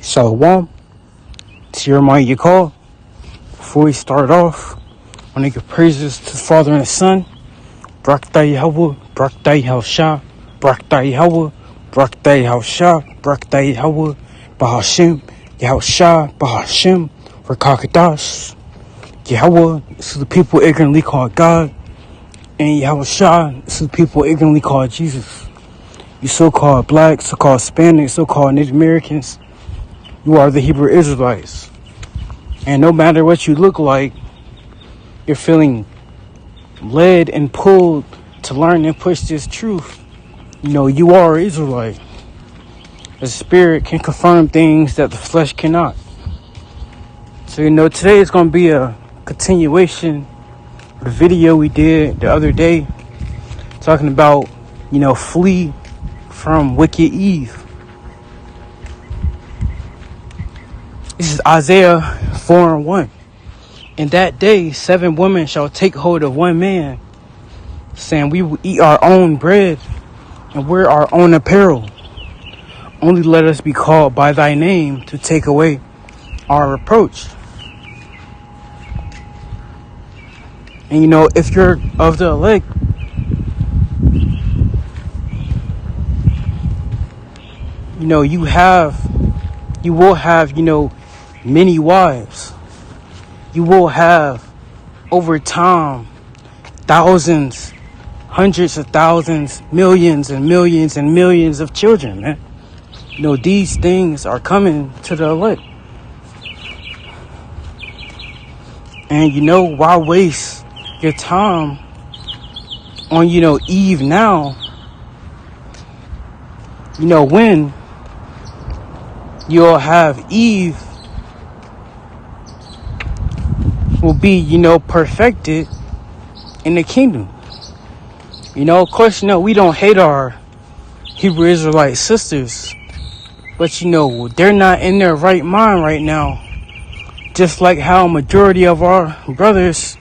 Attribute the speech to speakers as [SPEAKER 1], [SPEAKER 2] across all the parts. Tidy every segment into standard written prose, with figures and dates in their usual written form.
[SPEAKER 1] Shalom, to your mind you call. Before we start off, I want to give praises to the Father and the Son. Brakta Yahweh, Brakta Yahusha, Brakta Yahweh, Brakta Yahusha, Brakta Yahweh, Bahashim, Yahusha, Bahashim, Rakakadash. Yahweh, this is the people ignorantly called God. And Yahusha, this is the people ignorantly called Jesus. You so-called blacks, so-called Hispanics, so-called Native Americans, you are the Hebrew Israelites. And no matter what you look like, you're feeling led and pulled to learn and push this truth. You are an Israelite. The spirit can confirm things that the flesh cannot. So, today is going to be a continuation of the video we did the other day, talking about, flee from wicked Eve. This is Isaiah 4:1. In that day, 7 women shall take hold of one man, saying, we will eat our own bread and wear our own apparel. Only let us be called by thy name to take away our reproach. And if you're of the elect, you will have, many wives. You will have, over time, thousands, hundreds of thousands, millions and millions and millions of children, man. These things are coming to the elect. And why waste your time on, Eve now? When you'll have Eve will be, perfected in the kingdom. Of course, we don't hate our Hebrew Israelite sisters, but they're not in their right mind right now. Just like how a majority of our brothers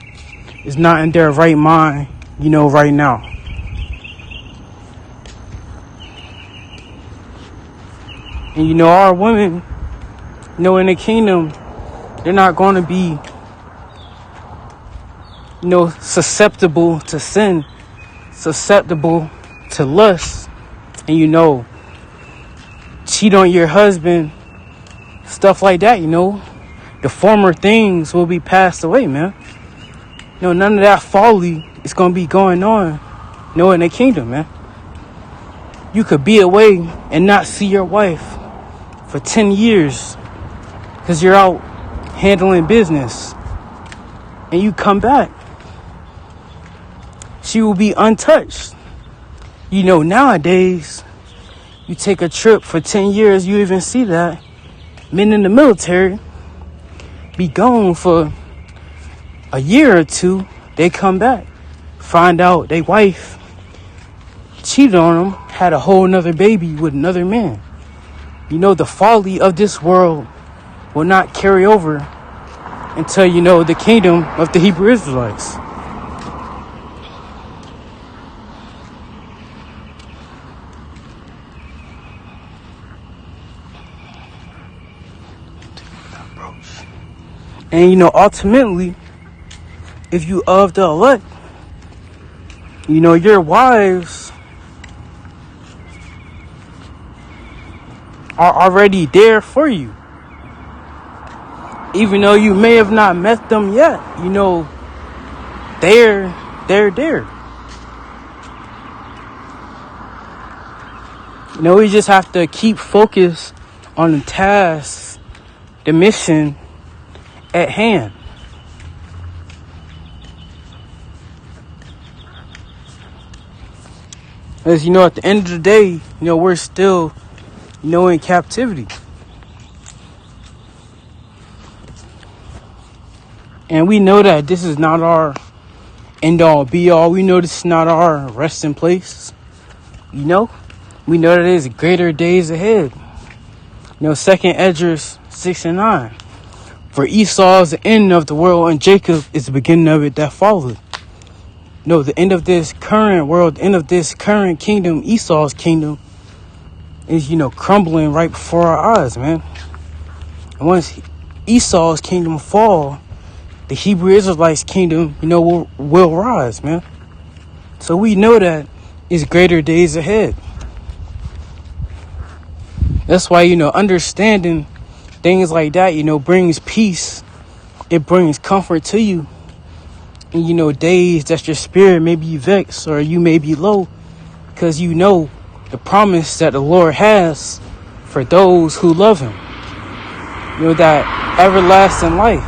[SPEAKER 1] is not in their right mind, right now. And our women, in the kingdom, they're not going to be, susceptible to sin, susceptible to lust, and cheat on your husband, stuff like that. The former things will be passed away, man. None of that folly is going to be going on, in the kingdom, man. You could be away and not see your wife for 10 years because you're out handling business, and you come back, she will be untouched. Nowadays, you take a trip for 10 years, you even see that men in the military be gone for a year or two. They come back, find out their wife cheated on them, had a whole nother baby with another man. The folly of this world will not carry over until, the kingdom of the Hebrew Israelites. And, ultimately, if you of the elect, your wives are already there for you. Even though you may have not met them yet, they're there. We just have to keep focused on the task, the mission at hand. As at the end of the day, we're still, in captivity. And we know that this is not our end-all, be-all. We know this is not our resting place. We know that there's greater days ahead. 2nd Esdras 6:9. For Esau is the end of the world, and Jacob is the beginning of it that followed. The end of this current world, the end of this current kingdom, Esau's kingdom, is, crumbling right before our eyes, man. And once Esau's kingdom fall, the Hebrew Israelites' kingdom, will rise, man. So we know that it's greater days ahead. That's why, understanding things like that, brings peace. It brings comfort to you. And, days that your spirit may be vexed or you may be low, because the promise that the Lord has for those who love him. That everlasting life.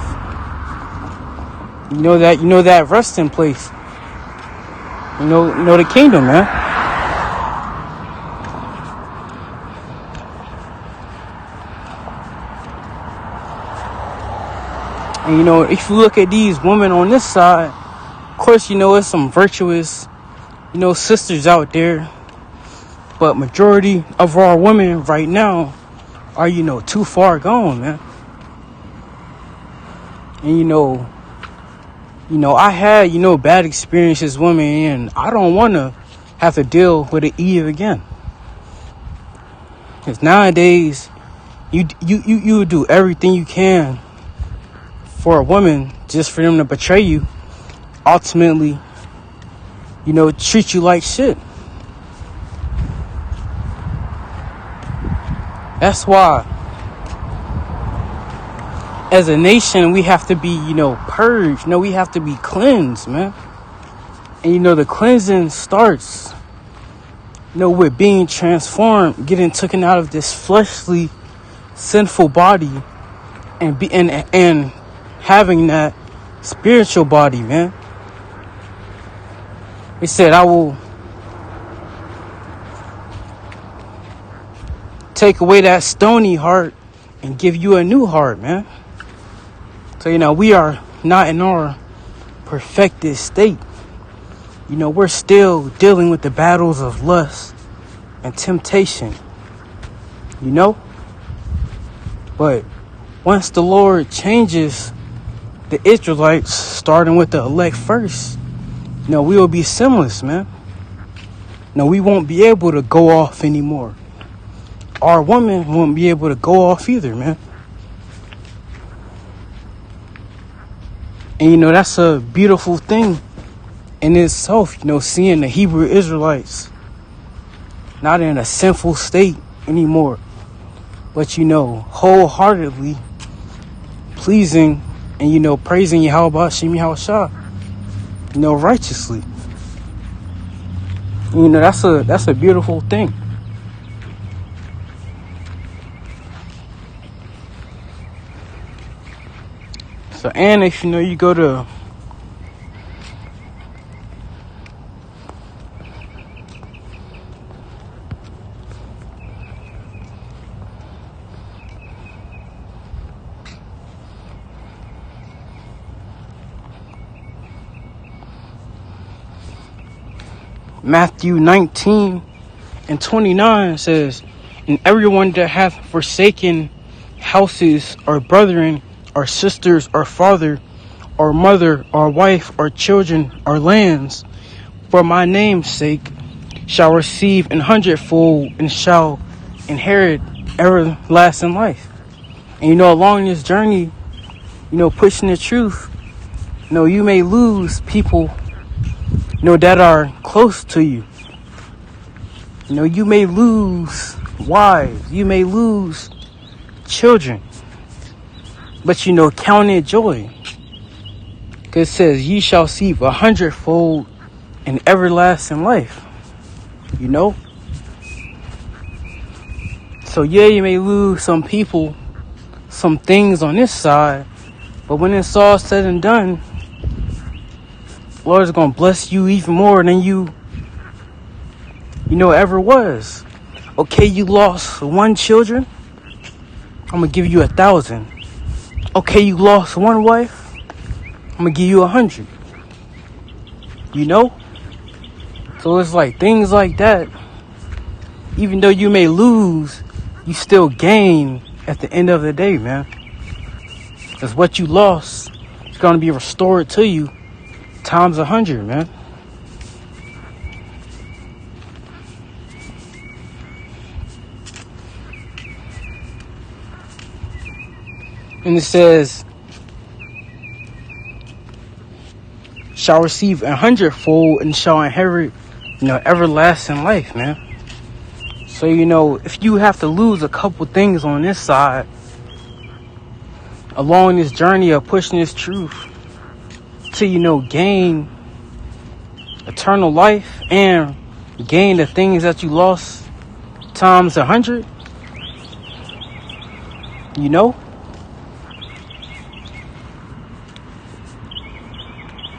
[SPEAKER 1] That resting place. The kingdom, man. And if you look at these women on this side, of course, it's some virtuous, sisters out there. But majority of our women right now are, too far gone, man. And, I had, bad experiences with women, and I don't want to have to deal with an Eve again. Because nowadays, you would do everything you can for a woman just for them to betray you. Ultimately, treat you like shit. That's why, as a nation, we have to be, purged. We have to be cleansed, man. And, the cleansing starts, with being transformed, getting taken out of this fleshly, sinful body and having that spiritual body, man. He said, I will take away that stony heart and give you a new heart, man. So, we are not in our perfected state. We're still dealing with the battles of lust and temptation, But once the Lord changes the Israelites, starting with the elect first, we will be sinless, man. We won't be able to go off anymore. Our women won't be able to go off either, man. And, that's a beautiful thing in itself, seeing the Hebrew Israelites not in a sinful state anymore, but, wholeheartedly pleasing and, praising Yahweh Shem Yahushua, righteously. That's a beautiful thing. So, and if you go to Matthew 19:29 says, and everyone that hath forsaken houses or brethren or sisters or father or mother or wife or children or lands for my name's sake shall receive 100-fold and shall inherit everlasting life. And along this journey, pushing the truth, you may lose people that are close to you. You may lose wives, you may lose children, but count it joy, because it says ye shall receive 100-fold and everlasting life. So yeah, you may lose some people, some things on this side, but when it's all said and done, the Lord is going to bless you even more than you ever was. Okay, you lost 1 children, I'm going to give you 1,000. Okay, you lost 1 wife, I'm going to give you 100. So it's like things like that. Even though you may lose, you still gain at the end of the day, man. Because what you lost is going to be restored to you times 100, man. And it says, shall receive 100-fold and shall inherit, everlasting life, man. So, if you have to lose a couple things on this side, along this journey of pushing this truth to, gain eternal life and gain the things that you lost times 100,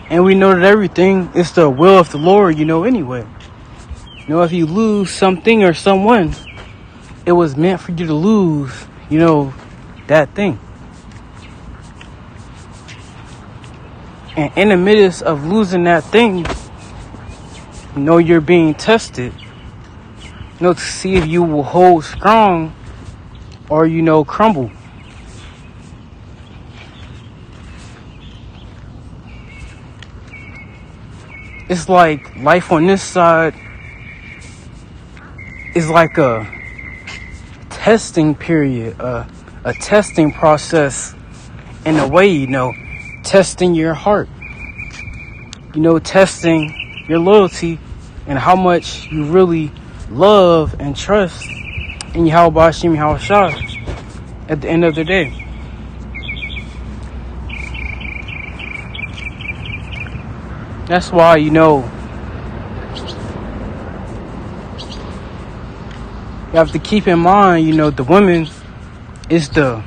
[SPEAKER 1] and we know that everything is the will of the Lord, anyway. If you lose something or someone, it was meant for you to lose, that thing. And in the midst of losing that thing, you're being tested, to see if you will hold strong or, crumble. It's like life on this side is like a testing period, a testing process in a way, testing your heart, testing your loyalty and how much you really love and trust in Yahweh Hashem Yahushua at the end of the day. That's why, you have to keep in mind, the woman is the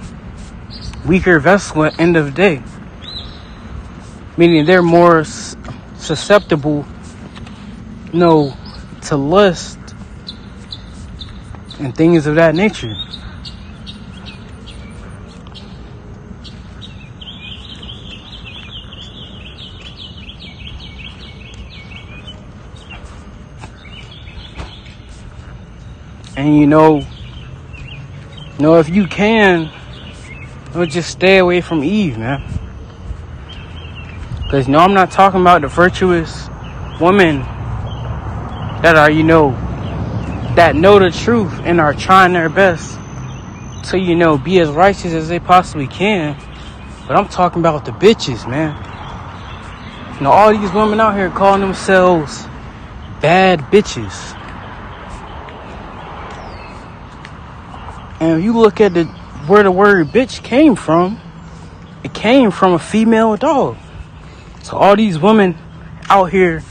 [SPEAKER 1] weaker vessel at the end of the day. Meaning they're more susceptible, to lust and things of that nature. And if you can, just stay away from Eve, man. Because I'm not talking about the virtuous women that are, that know the truth and are trying their best to, be as righteous as they possibly can. But I'm talking about the bitches, man. All these women out here calling themselves bad bitches. And if you look at where the word bitch came from, it came from a female dog. So all these women out here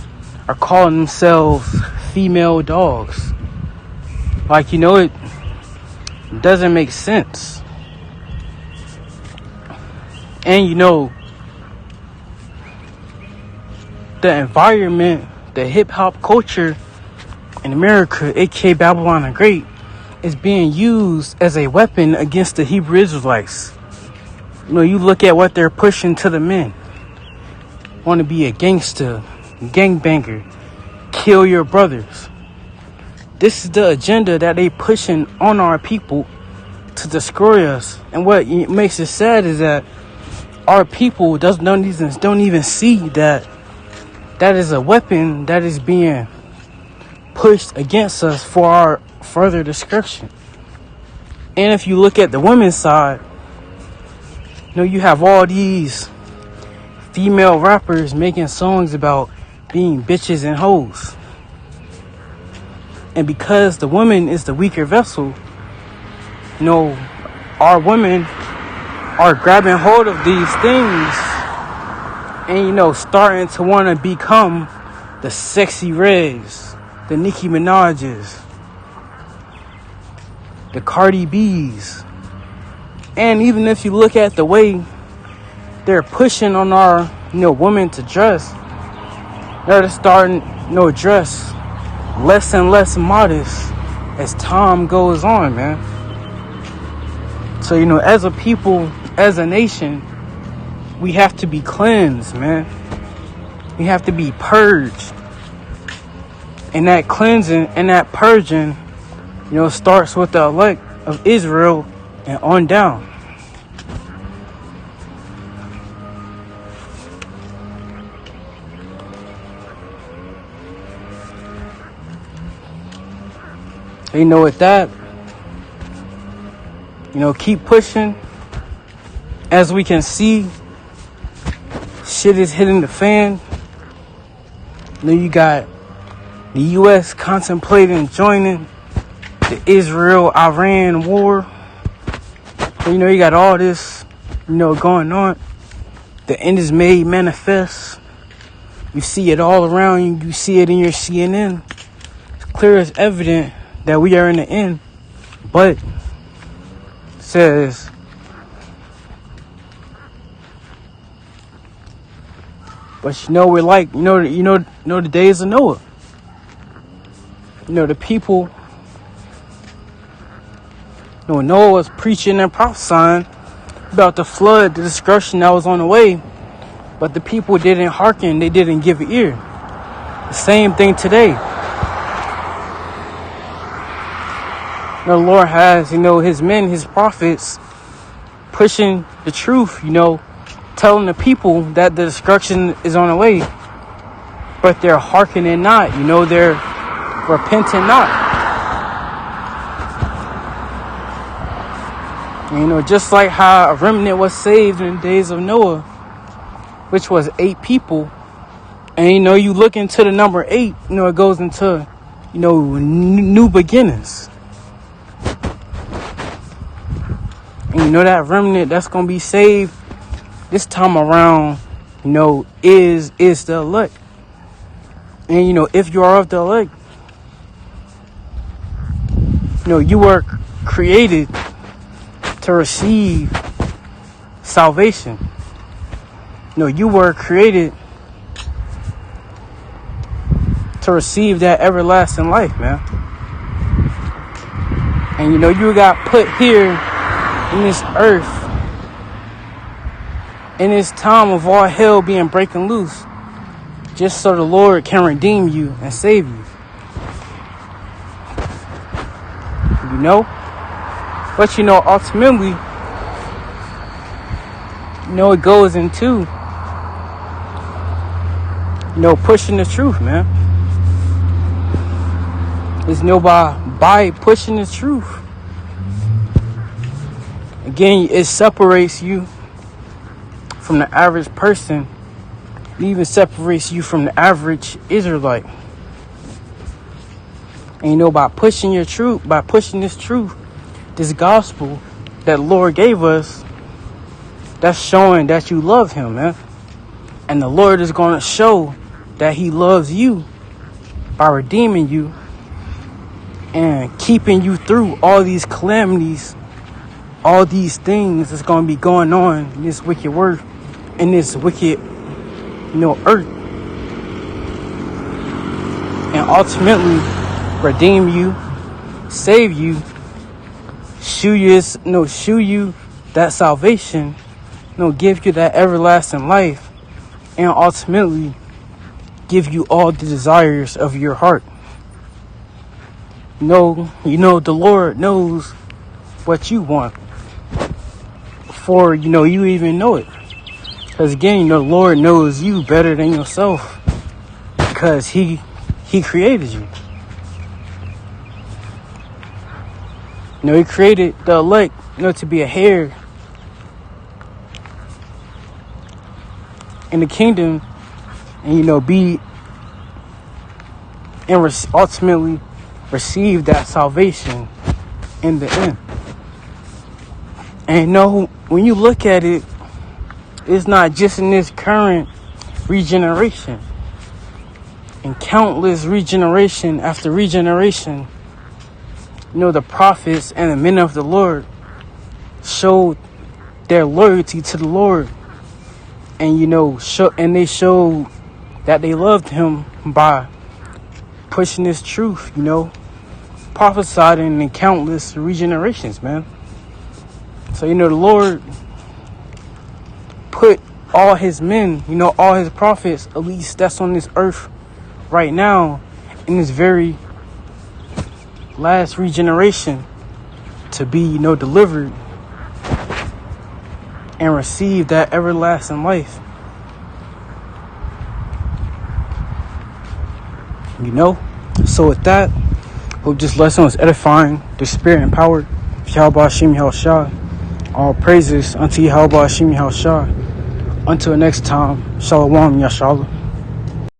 [SPEAKER 1] are calling themselves female dogs. Like, it doesn't make sense. And, the environment, the hip-hop culture in America, aka Babylon the Great, is being used as a weapon against the Hebrew Israelites. You look at what they're pushing to the men. Want to be a gangster, gangbanger, kill your brothers. This is the agenda that they pushing on our people to destroy us. And what makes it sad is that our people don't even see that is a weapon that is being pushed against us for our further destruction. And if you look at the women's side, you have all these female rappers making songs about being bitches and hoes. And because the woman is the weaker vessel, our women are grabbing hold of these things and, starting to want to become the sexy Reds, the Nicki Minaj's, the Cardi B's. And even if you look at the way they're pushing on our, women to dress, they're starting, dress less and less modest as time goes on, man. So, as a people, as a nation, we have to be cleansed, man. We have to be purged. And that cleansing and that purging, starts with the elect of Israel and on down. With that, keep pushing. As we can see, shit is hitting the fan. Then you got the U.S. contemplating joining the Israel-Iran war. So, you got all this, going on. The end is made manifest. You see it all around you. You see it in your CNN. It's clear as evident that we are in the end. But it says, but we're like, the days of Noah. The people, Noah was preaching and prophesying about the flood, the destruction that was on the way, but the people didn't hearken, they didn't give ear. The same thing today. The Lord has, his men, his prophets, pushing the truth, telling the people that the destruction is on the way, but they're hearkening not, they're repenting not. And, just like how a remnant was saved in the days of Noah, which was 8 people. And, you look into the number 8, it goes into, new beginnings. And, that remnant that's going to be saved this time around, is the elect. And, if you are of the elect, you were created to receive salvation. You were created to receive that everlasting life, man. And you got put here in this earth in this time of all hell being breaking loose, just so the Lord can redeem you and save you. But ultimately, it goes into, pushing the truth, man. It's by pushing the truth. Again, it separates you from the average person. It even separates you from the average Israelite. And by pushing your truth, by pushing this truth, this gospel that the Lord gave us, that's showing that you love him, man. And the Lord is going to show that he loves you by redeeming you and keeping you through all these calamities, all these things that's going to be going on in this wicked world, in this wicked, earth. And ultimately redeem you, save you, show you that salvation, give you that everlasting life, and ultimately give you all the desires of your heart. The Lord knows what you want before you even know it. Because again, the Lord knows you better than yourself, because he created you. He created the elect, to be a heir in the kingdom, and be and ultimately receive that salvation in the end. And when you look at it, it's not just in this current regeneration. And countless regeneration after regeneration, the prophets and the men of the Lord showed their loyalty to the Lord. And, they showed that they loved him by pushing this truth, prophesying in countless regenerations, man. So, the Lord put all his men, all his prophets, at least that's on this earth right now, in this very last regeneration, to be, delivered and receive that everlasting life. So with that, hope this lesson was edifying, the spirit empowered. Yahweh Hashem Yahushua. All praises unto Yahweh Hashem Yahushua. Until next time, Shalom Yashala.